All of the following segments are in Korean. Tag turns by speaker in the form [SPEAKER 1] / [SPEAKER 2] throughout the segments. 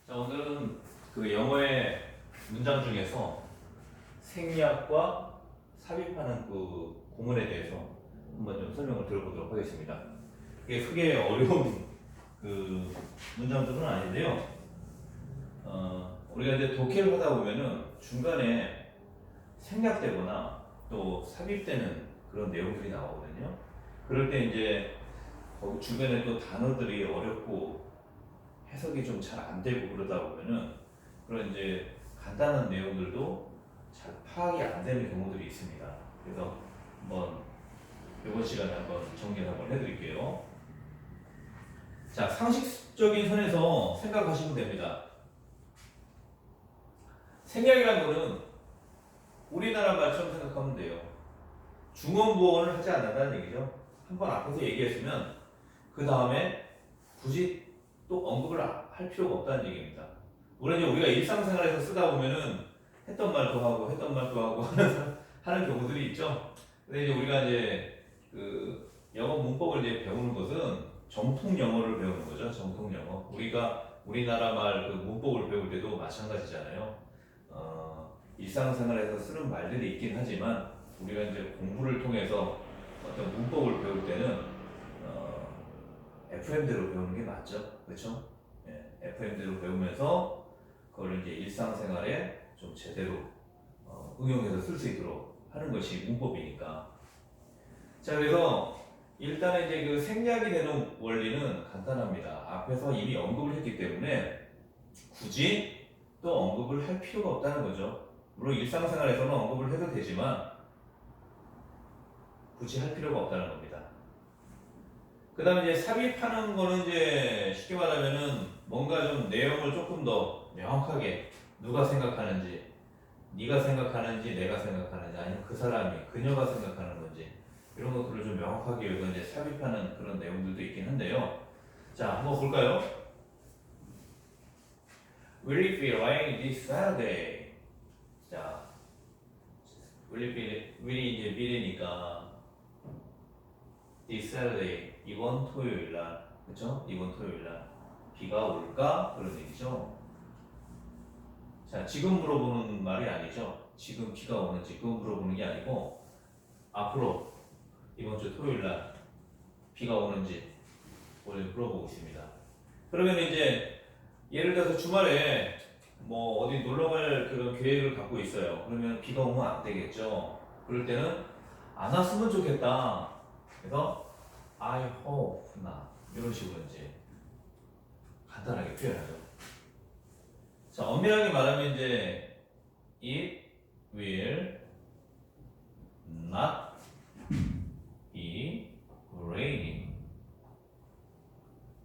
[SPEAKER 1] 자, 오늘은 그 영어의 문장 중에서 생략과 삽입하는 그 구문에 대해서 한번 좀 설명을 들어보도록 하겠습니다. 이게 크게 어려운 그 문장들은 아닌데요. 우리가 이제 독해를 하다 보면은 중간에 생략되거나 또 삽입되는 그런 내용들이 나오거든요. 그럴 때 이제 거기 주변에 또 단어들이 어렵고 해석이 좀 잘 안 되고 그러다 보면은 그런 이제 간단한 내용들도 잘 파악이 안 되는 경우들이 있습니다. 그래서 한번 이번 시간에 한번 정리를 한번 해드릴게요. 자, 상식적인 선에서 생각하시면 됩니다. 생략이란 거는 우리나라 말처럼 생각하면 돼요. 중원부원을 하지 않는다는 얘기죠. 한번 앞에서 얘기했으면 그 다음에 굳이 또 언급을 할 필요가 없다는 얘기입니다. 물론 이제 우리가 일상생활에서 쓰다 보면은 했던 말도 하고 했던 말도 하고 하는 경우들이 있죠. 근데 이제 우리가 이제 그 영어 문법을 이제 배우는 것은 정통 영어를 배우는 거죠. 정통 영어. 우리가 우리나라 말 그 문법을 배울 때도 마찬가지잖아요. 일상생활에서 쓰는 말들이 있긴 하지만 우리가 이제 공부를 통해서 어떤 문법을 배울 때는 FM대로 배우는 게 맞죠, 그렇죠? 예, FM대로 배우면서 그걸 이제 일상생활에 좀 제대로 응용해서 쓸 수 있도록 하는 것이 문법이니까. 자, 그래서 일단 이제 그 생략이 되는 원리는 간단합니다. 앞에서 이미 언급을 했기 때문에 굳이 또 언급을 할 필요가 없다는 거죠. 물론 일상생활에서는 언급을 해도 되지만 굳이 할 필요가 없다는 겁니다. 그 다음에 이제 삽입하는 거는 이제 쉽게 말하면은 뭔가 좀 내용을 조금 더 명확하게 누가 생각하는지, 네가 생각하는지, 내가 생각하는지, 아니면 그 사람이, 그녀가 생각하는 건지 이런 것들을 좀 명확하게 여기서 이제 삽입하는 그런 내용들도 있긴 한데요. 자, 한번 볼까요? Will it be raining this Saturday? 자, will이 이제 미래니까 this Saturday 이번 토요일 날, 그렇죠? 이번 토요일 날 비가 올까? 그런 얘기죠. 자, 지금 물어보는 말이 아니죠. 지금 비가 오는지 그거 물어보는 게 아니고 앞으로 이번 주 토요일 날 비가 오는지 원래 물어보고 있습니다. 그러면 이제 예를 들어서 주말에 뭐 어디 놀러 갈 그런 계획을 갖고 있어요. 그러면 비가 오면 안 되겠죠. 그럴 때는 안 왔으면 좋겠다. 그래서 I hope not 이런 식으로 이제 간단하게 표현하죠. 자, 엄밀하게 말하면 이제 it will not be raining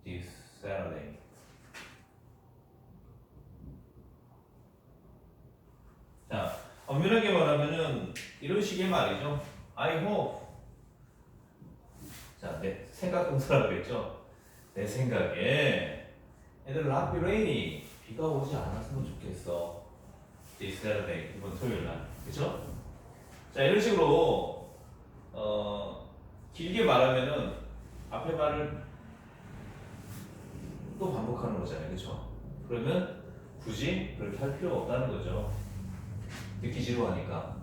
[SPEAKER 1] this Saturday. 자, 엄밀하게 말하면은 이런 식의 말이죠. I hope. 자, 내 생각 동사라고 했죠. 내 생각에 it'll not be raining. 비가 오지 않았으면 좋겠어. this Saturday. 이번 토요일 날. 그쵸? 자, 이런 식으로 길게 말하면은 앞에 말을 또 반복하는 거잖아요. 그쵸? 그러면 굳이 그렇게 할 필요가 없다는 거죠. 듣기 지루하니까.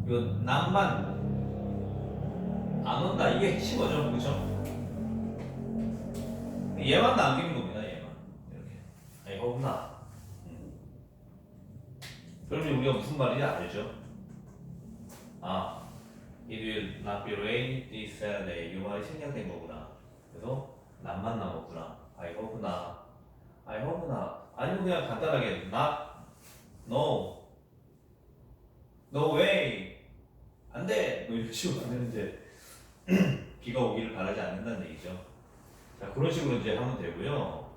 [SPEAKER 1] 이거 남만 안 온다. 이게 핵심 거죠. 그쵸? 얘만 남기는 겁니다. 얘만. 이렇게. I hope not. 그러면 우리가 무슨 말인지 알죠? 아, it will not be rain this Saturday. 이 말이 생략된 거구나. 그래서 남만 남았구나. I hope not. I hope not. 아니면 그냥 간단하게 not, no, no way, 안 돼. 뭐 이런 식으로 하면 이제 비가 오기를 바라지 않는다는 얘기죠. 자, 그런 식으로 이제 하면 되고요.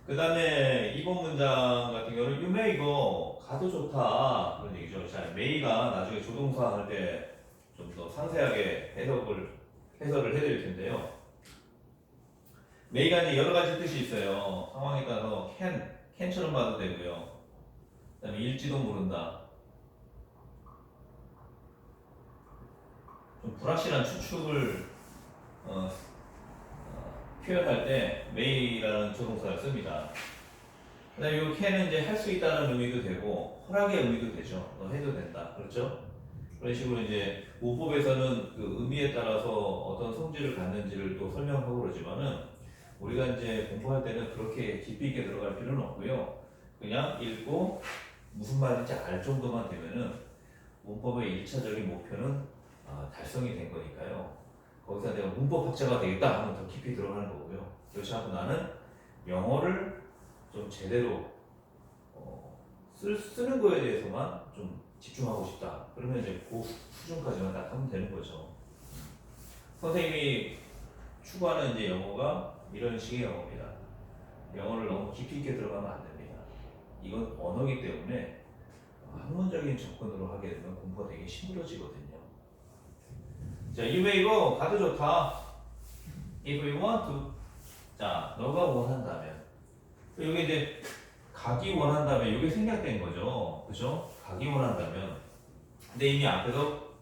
[SPEAKER 1] 그 다음에 이번 문장 같은 경우는 you may go, 가도 좋다. 그런 얘기죠. 자, may가 나중에 조동사 할 때 좀 더 상세하게 해설을 해드릴 텐데요. may가 이제 여러 가지 뜻이 있어요. 상황에 따라서 can처럼 봐도 되고요. 그 다음에 일지도 모른다. 좀 불확실한 추측을 표현할 때 may라는 조동사를 씁니다. 그다음에 이 can은 이제 할 수 있다는 의미도 되고 허락의 의미도 되죠. 너 해도 된다. 그렇죠? 그런 식으로 이제 문법에서는 그 의미에 따라서 어떤 성질을 갖는지를 또 설명하고 그러지만은 우리가 이제 공부할 때는 그렇게 깊이 있게 들어갈 필요는 없고요. 그냥 읽고 무슨 말인지 알 정도만 되면은 문법의 1차적인 목표는 달성이 된 거니까요. 거기서 내가 문법 학자가 되겠다 하면 더 깊이 들어가는 거고요. 그렇지 않고 나는 영어를 좀 제대로 쓰는 거에 대해서만 좀 집중하고 싶다. 그러면 이제 그 수준까지만 딱 하면 되는 거죠. 선생님이 추구하는 이제 영어가 이런 식의 영어입니다. 영어를 너무 깊이 있게 들어가면 안 됩니다. 이건 언어이기 때문에 학문적인 접근으로 하게 되면 공부가 되게 힘들어지거든요. 자, you may go. 가도 좋다. If you want to. 자, 너가 원한다면. 여기 이제 가기 원한다면 이게 생략된 거죠. 그죠? 가기 원한다면. 근데 이미 앞에서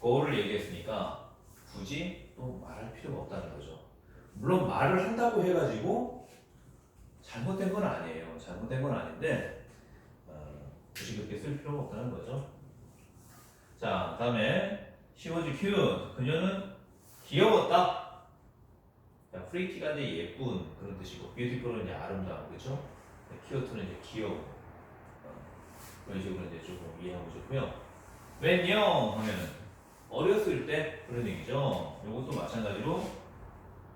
[SPEAKER 1] go를 얘기했으니까 굳이 또 말할 필요가 없다는 거죠. 물론 말을 한다고 해가지고 잘못된 건 아니에요. 잘못된 건 아닌데 굳이 그렇게 쓸 필요가 없다는 거죠. 자, 다음에 she was cute. 그녀는 귀여웠다. 자, pretty가 이제 예쁜 그런 뜻이고 beautiful은 이제 아름다운, 그렇죠? cute는 이제 귀여운 그런 식으로 이제 조금 이해하고 좋고요. when young 하면은 어렸을 때 그런 얘기죠. 이것도 마찬가지로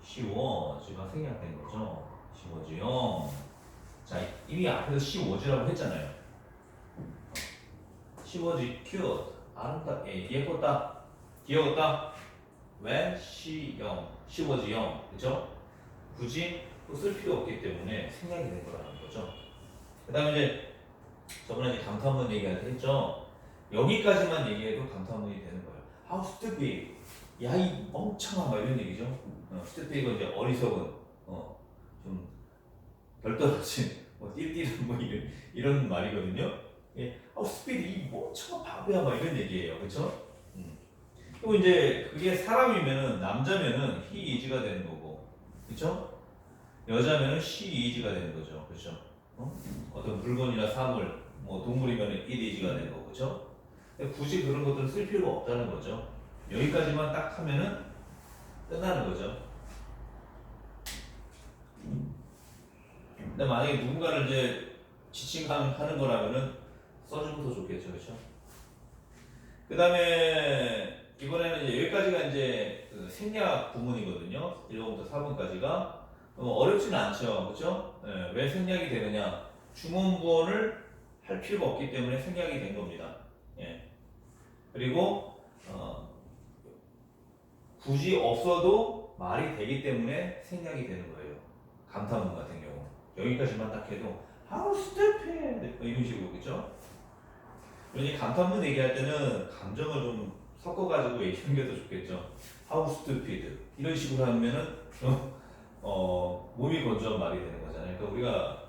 [SPEAKER 1] she was가 생략된 거죠. she was young. 자, 이미 앞에서 she was라고 했잖아요. she was cute. 예뻤다. 귀여웠다. when she young. she was young. 그죠? 굳이 또 쓸 필요 없기 때문에 생략이 된 거라는 거죠. 그 다음에 이제 저번에 이제 감탄문 얘기할 때 했죠. 여기까지만 얘기해도 감탄문이 되는 거예요. How stupid. 야, 이 멍청한 막 이런 얘기죠. stupid은 이제 어리석은, 좀 별떨어진, 띨띨한 뭐 이런 말이거든요. 예, stupid 이 멍청한 바보야 막 이런 얘기예요. 그렇죠? 또 이제 그게 사람이면은 남자면은 he is가 되는 거고, 그렇죠? 여자면은 she is가 되는 거죠. 그렇죠? 어떤 물건이나 사물, 뭐 동물이면 it is가 되는 거고, 그렇죠? 굳이 그런 것들은 쓸 필요가 없다는 거죠. 여기까지만 딱 하면은 끝나는 거죠. 근데 만약에 누군가를 이제 지칭하는 거라면은 써주면 더 좋겠죠, 그렇죠? 그 다음에 이번에는 이제 여기까지가 이제 그 생략 부문이거든요. 1번부터 4번까지가 어렵지는 않죠, 그렇죠? 네, 왜 생략이 되느냐? 중원부원을 할 필요가 없기 때문에 생략이 된 겁니다. 예. 그리고 굳이 없어도 말이 되기 때문에 생략이 되는 거예요. 감탄문 같은 경우 여기까지만 딱 해도 How stupid 이런 식으로, 그렇죠? 그러니 감탄문 얘기할 때는 감정을 좀 섞어가지고 얘기하는 게 더 좋겠죠. How stupid 이런 식으로 하면은 몸이 건조한 말이 되는 거잖아요. 그러니까 우리가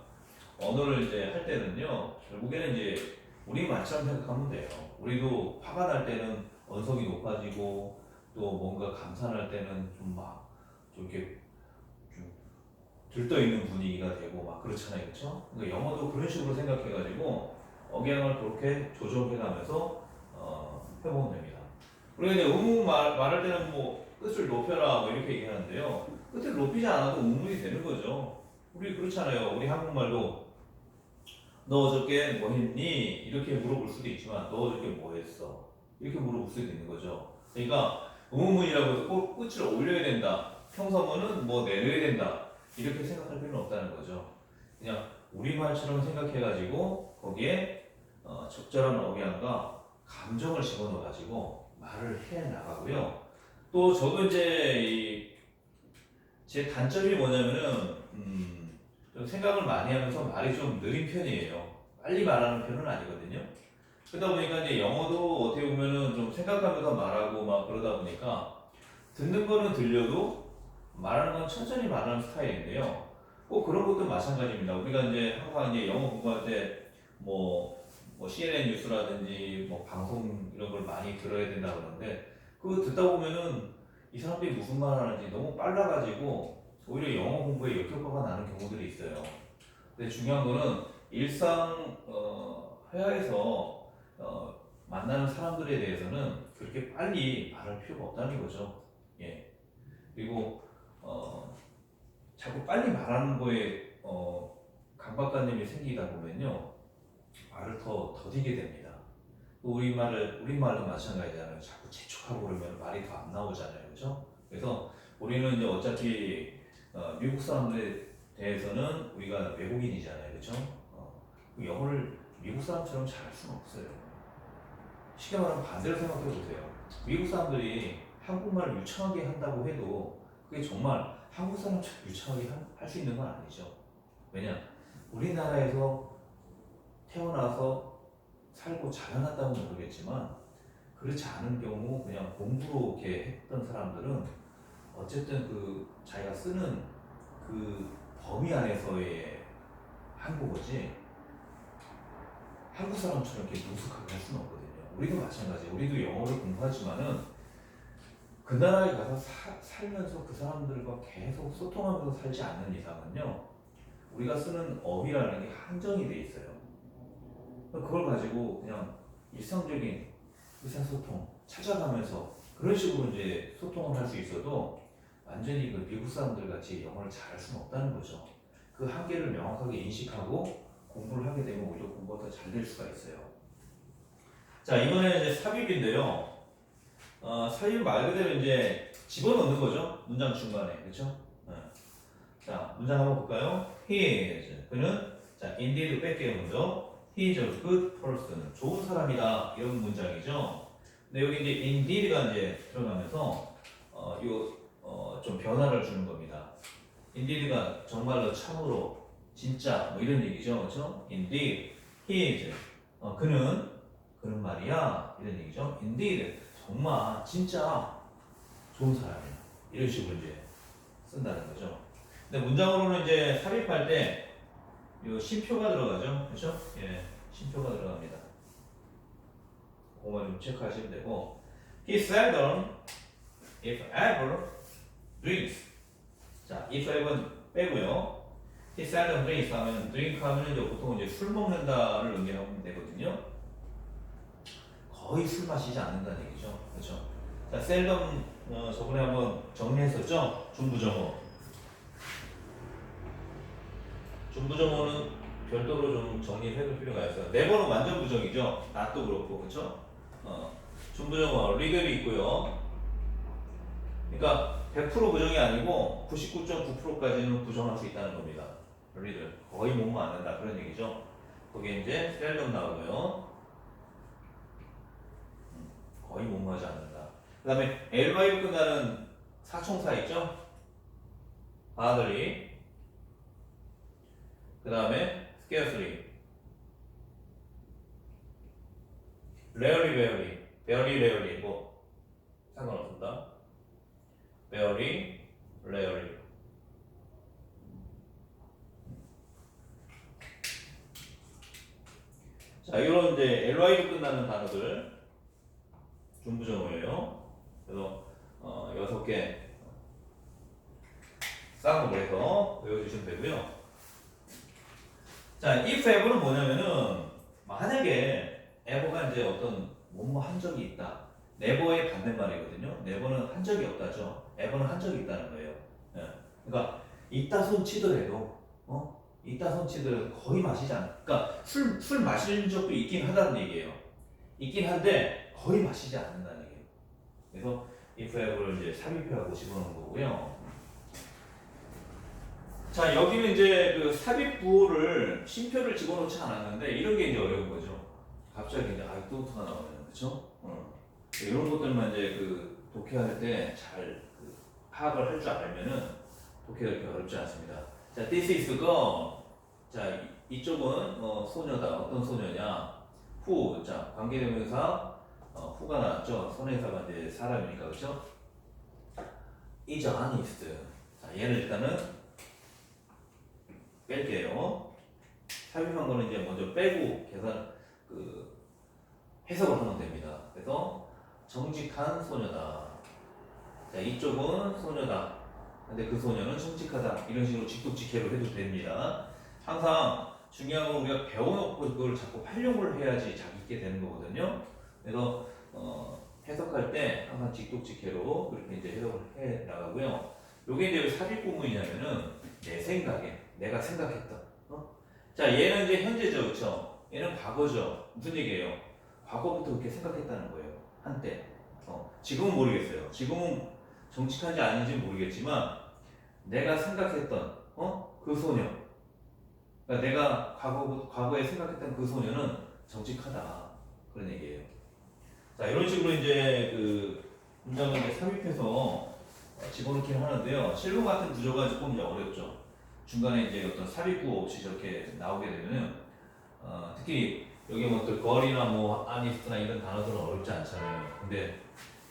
[SPEAKER 1] 언어를 이제 할 때는요, 결국에는 이제 우리 말처럼 생각하면 돼요. 우리도 화가 날 때는 언성이 높아지고 또 뭔가 감탄할 때는 좀 이렇게 좀 들떠 있는 분위기가 되고 막 그렇잖아요, 그렇죠? 그러니까 영어도 그런 식으로 생각해가지고 억양을 그렇게 조정해가면서 해보면 됩니다. 그리고 이제 말할 때는 뭐 끝을 높여라 뭐 이렇게 얘기하는데요. 끝을 높이지 않아도 의문이 되는 거죠. 우리 그렇잖아요. 우리 한국말도 너 어저께 뭐 했니? 이렇게 물어볼 수도 있지만 너 어저께 뭐 했어? 이렇게 물어볼 수도 있는 거죠. 그러니까 의문문이라고 해서 꼭 끝을 올려야 된다. 평서문은 뭐 내려야 된다. 이렇게 생각할 필요는 없다는 거죠. 그냥 우리말처럼 생각해가지고 거기에 적절한 억양과 감정을 집어넣어가지고 말을 해 나가고요. 또 저도 이제 제 단점이 뭐냐면은 좀 생각을 많이 하면서 말이 좀 느린 편이에요. 빨리 말하는 편은 아니거든요. 그러다 보니까 이제 영어도 어떻게 보면은 좀 생각하면서 말하고 막 그러다 보니까 듣는 거는 들려도 말하는 건 천천히 말하는 스타일인데요. 꼭 그런 것도 마찬가지입니다. 우리가 이제 항상 이제 영어 공부할 때 뭐 CNN 뉴스라든지 뭐 방송 이런 걸 많이 들어야 된다 그러는데 그거 듣다 보면은 이 사람들이 무슨 말 하는지 너무 빨라가지고 오히려 영어 공부에 역효과가 나는 경우들이 있어요. 근데 중요한 거는 일상 회화에서 만나는 사람들에 대해서는 그렇게 빨리 말할 필요가 없다는 거죠. 예. 그리고 자꾸 빨리 말하는 거에 강박관념이 생기다 보면요 말을 더 더디게 됩니다. 또 우리말도 마찬가지잖아요. 자꾸 재촉하고 그러면 말이 더 안 나오잖아요, 그렇죠? 그래서 우리는 이제 어차피 미국 사람들에 대해서는 우리가 외국인이잖아요, 그렇죠? 그 영어를 미국 사람처럼 잘할 수는 없어요. 쉽게 말하면 반대로 생각해 보세요. 미국 사람들이 한국말을 유창하게 한다고 해도 그게 정말 한국 사람처럼 유창하게 할 수 있는 건 아니죠. 왜냐? 우리나라에서 태어나서 살고 자라났다면 모르겠지만 그렇지 않은 경우 그냥 공부로 이렇게 했던 사람들은 어쨌든 그 자기가 쓰는 그 범위 안에서의 한국어지 한국 사람처럼 이렇게 능숙하게 할 수는 없거든요. 우리도 마찬가지예요. 우리도 영어를 공부하지만은 그 나라에 가서 살면서 그 사람들과 계속 소통하면서 살지 않는 이상은요 우리가 쓰는 어휘라는 게 한정이 돼 있어요. 그걸 가지고 그냥 일상적인 의사소통 찾아가면서 그런 식으로 이제 소통을 할 수 있어도 완전히 그 미국 사람들 같이 영어를 잘할 수는 없다는 거죠. 그 한계를 명확하게 인식하고 공부를 하게 되면 오히려 공부가 더 잘 될 수가 있어요. 자, 이번에는 이제 삽입인데요. 삽입 말 그대로 이제 집어넣는 거죠. 문장 중간에. 그렇죠? 자, 문장 한번 볼까요? He is. 그는 자, indeed 뺄게요, 먼저. He is a good person. 좋은 사람이다. 이런 문장이죠. 근데 여기 이제 indeed가 이제 들어가면서 좀 변화를 주는 겁니다. indeed가 정말로 참으로 진짜 뭐 이런 얘기죠. 그렇죠? indeed he is. 그는 말이야. 이런 얘기죠. indeed 정말 진짜 좋은 사람이야. 이런 식으로 이제 쓴다는 거죠. 근데 문장으로는 이제 삽입할 때 이 쉼표가 들어가죠. 그렇죠? 예, 쉼표가 들어갑니다. 그거만 좀 체크하시면 되고 He seldom, if ever, drinks. 자, if ever 빼고요. He seldom drinks 하면 drink 하면 이제 보통 이제 술 먹는다를 의미하면 되거든요. 거의 술 마시지 않는다는 얘기죠. 그렇죠? 자, seldom 저번에 한번 정리했었죠? 중부정어. 중부정어는 별도로 좀 정리를 해둘 필요가 있어요. 네버는 완전 부정이죠. not도 그렇고, 그렇죠? 중부정어 리들이 있고요. 그러니까 100% 부정이 아니고 99.9%까지는 부정할 수 있다는 겁니다. 리들 거의 못뭐 안 한다 그런 얘기죠. 거기에 이제 seldom 나오고요. 거의 못뭐 하지 않는다. 그 다음에 ly로 끝나는 사총사 있죠? hardly. 그 다음에 scarcely, rarely, very, 뭐 상관없습니다. very, rarely. 자, 이런 이제 ly로 끝나는 단어들 중부정어예요. 그래서 6개 쌍으로 해서 외워주시면 되고요. 자, if ever는 뭐냐면은 만약에 ever가 이제 어떤 뭐뭐 한 적이 있다. never의 반대말이거든요. never는 한 적이 없다죠. ever는 한 적이 있다는 거예요. 예. 그러니까 있다 손 치더라도 있다 손 치더라도 거의 마시지 않아. 그러니까 술 마시는 적도 있긴 하다는 얘기예요. 있긴 한데 거의 마시지 않는다는 얘기예요. 그래서 if ever를 이제 삽입해하고 집어넣은 거고요. 자, 여기는 이제 그 삽입 부호를 쉼표를 집어넣지 않았는데 이런 게 이제 어려운 거죠. 갑자기 이제 또가 나오네요, 그렇죠? 이런 것들만 이제 그 독해할 때 잘 파악을 할 줄 알면은 독해가 그렇게 어렵지 않습니다. 자, this is girl. 자, 이쪽은 소녀다. 어떤 소녀냐? who. 자, 관계대명사 who가 나왔죠. 선행사가 이제 사람이니까 그렇죠? is honest. 자, 얘는 일단은 뺄게요. 삽입한 거는 이제 먼저 빼고 해석을 하면 됩니다. 그래서 정직한 소녀다. 자, 이쪽은 소녀다. 근데 그 소녀는 정직하다. 이런 식으로 직독직해로 해도 됩니다. 항상 중요한 건 우리가 배워놓고 그걸 자꾸 활용을 해야지 자기 있게 되는 거거든요. 그래서 해석할 때 항상 직독직해로 그렇게 이제 해석을 해 나가고요. 요게 이제 왜 삽입구문이냐면은 내 생각에 내가 생각했던. 자, 얘는 이제 현재죠, 그렇죠? 얘는 과거죠. 무슨 얘기예요? 과거부터 그렇게 생각했다는 거예요. 한때. 지금은 모르겠어요. 지금은 정직한지 아닌지 모르겠지만 내가 생각했던 그 소녀. 그러니까 내가 과거에 생각했던 그 소녀는 정직하다. 그런 얘기예요. 자, 이런 식으로 이제 그 문장을 이제 삽입해서 집어넣기를 하는데요. 실무 같은 구조가 조금 이제 어렵죠. 중간에 이제 어떤 삽입구 없이 저렇게 나오게 되면은 특히 여기 뭐 또 거리나 뭐 아니스트나 이런 단어들은 어렵지 않잖아요. 근데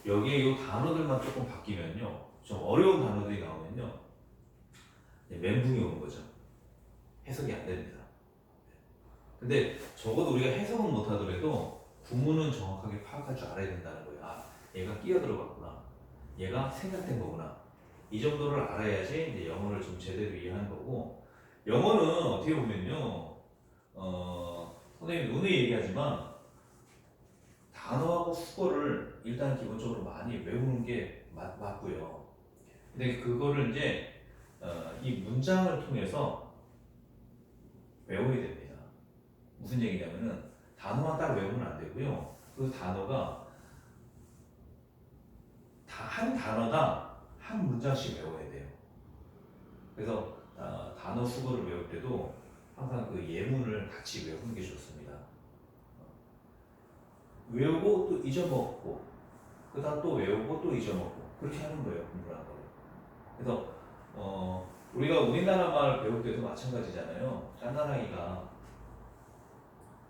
[SPEAKER 1] 여기에 이 단어들만 조금 바뀌면요, 좀 어려운 단어들이 나오면요, 멘붕이 오는 거죠. 해석이 안 됩니다. 근데 적어도 우리가 해석은 못하더라도 구문은 정확하게 파악할 줄 알아야 된다는 거예요. 아, 얘가 끼어들어갔구나. 얘가 생각된 거구나. 이 정도를 알아야지 이제 영어를 좀 제대로 이해하는 거고, 영어는 어떻게 보면요, 선생님 오늘 얘기하지만 단어하고 수거를 일단 기본적으로 많이 외우는 게 맞고요. 근데 그거를 이제 이 문장을 통해서 외워야 됩니다. 무슨 얘기냐면은 단어만 딱 외우면 안 되고요. 그 단어가 한 단어당 한 문장씩 외워야 돼요. 그래서 단어 수거를 외울 때도 항상 그 예문을 같이 외우는 게 좋습니다. 외우고 또 잊어먹고, 그다음 또 외우고 또 잊어먹고, 그렇게 하는 거예요, 공부를 하는 거예요. 그래서 우리가 우리나라 말 배울 때도 마찬가지잖아요. 갓난아기가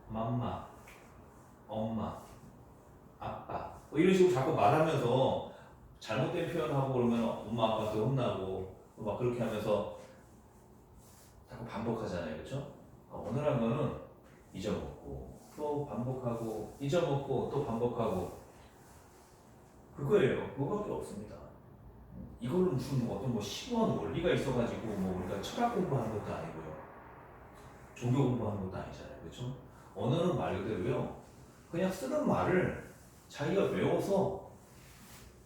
[SPEAKER 1] 맘마, 엄마, 아빠 뭐 이런 식으로 자꾸 말하면서 잘못된 표현하고 그러면 엄마 아빠한테 혼나고 막 그렇게 하면서 자꾸 반복하잖아요, 그렇죠? 어느한 거는 잊어먹고 또 반복하고 잊어먹고 또 반복하고 그거예요. 그거밖에 없습니다. 이걸로 무슨 어떤 뭐 심오한 원리가 있어가지고 뭐 우리가 철학 공부하는 것도 아니고요, 종교 공부하는 것도 아니잖아요, 그렇죠? 언어는 말 그대로요, 그냥 쓰는 말을 자기가 외워서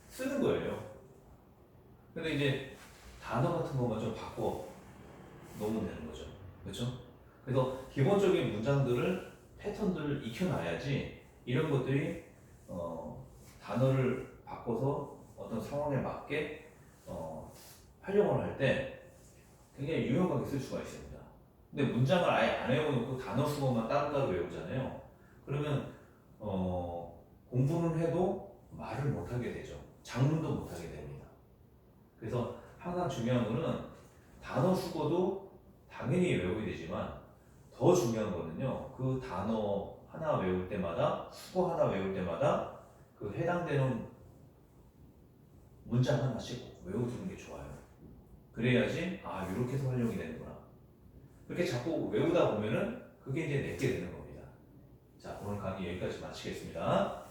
[SPEAKER 1] 쓰는 거예요. 근데 이제 단어 같은 것만 좀 바꿔 놓으면 되는 거죠, 그렇죠? 그래서 기본적인 문장들을 패턴들을 익혀놔야지 이런 것들이 단어를 바꿔서 어떤 상황에 맞게 활용을 할 때 굉장히 유용하게 쓸 수가 있습니다. 근데 문장을 아예 안 외워놓고 단어 수거만 따로따로 외우잖아요. 그러면 공부는 해도 말을 못하게 되죠. 장문도 못하게 됩니다. 그래서 항상 중요한 거는 단어 수거도 당연히 외워야 되지만 더 중요한 거는요, 그 단어 하나 외울 때마다, 수거 하나 외울 때마다 그 해당되는 문장 하나씩 외워두는 게 좋아요. 그래야지 이렇게 해서 활용이 되는구나. 그렇게 자꾸 외우다 보면은 그게 이제 내게 되는 겁니다. 자, 오늘 강의 여기까지 마치겠습니다.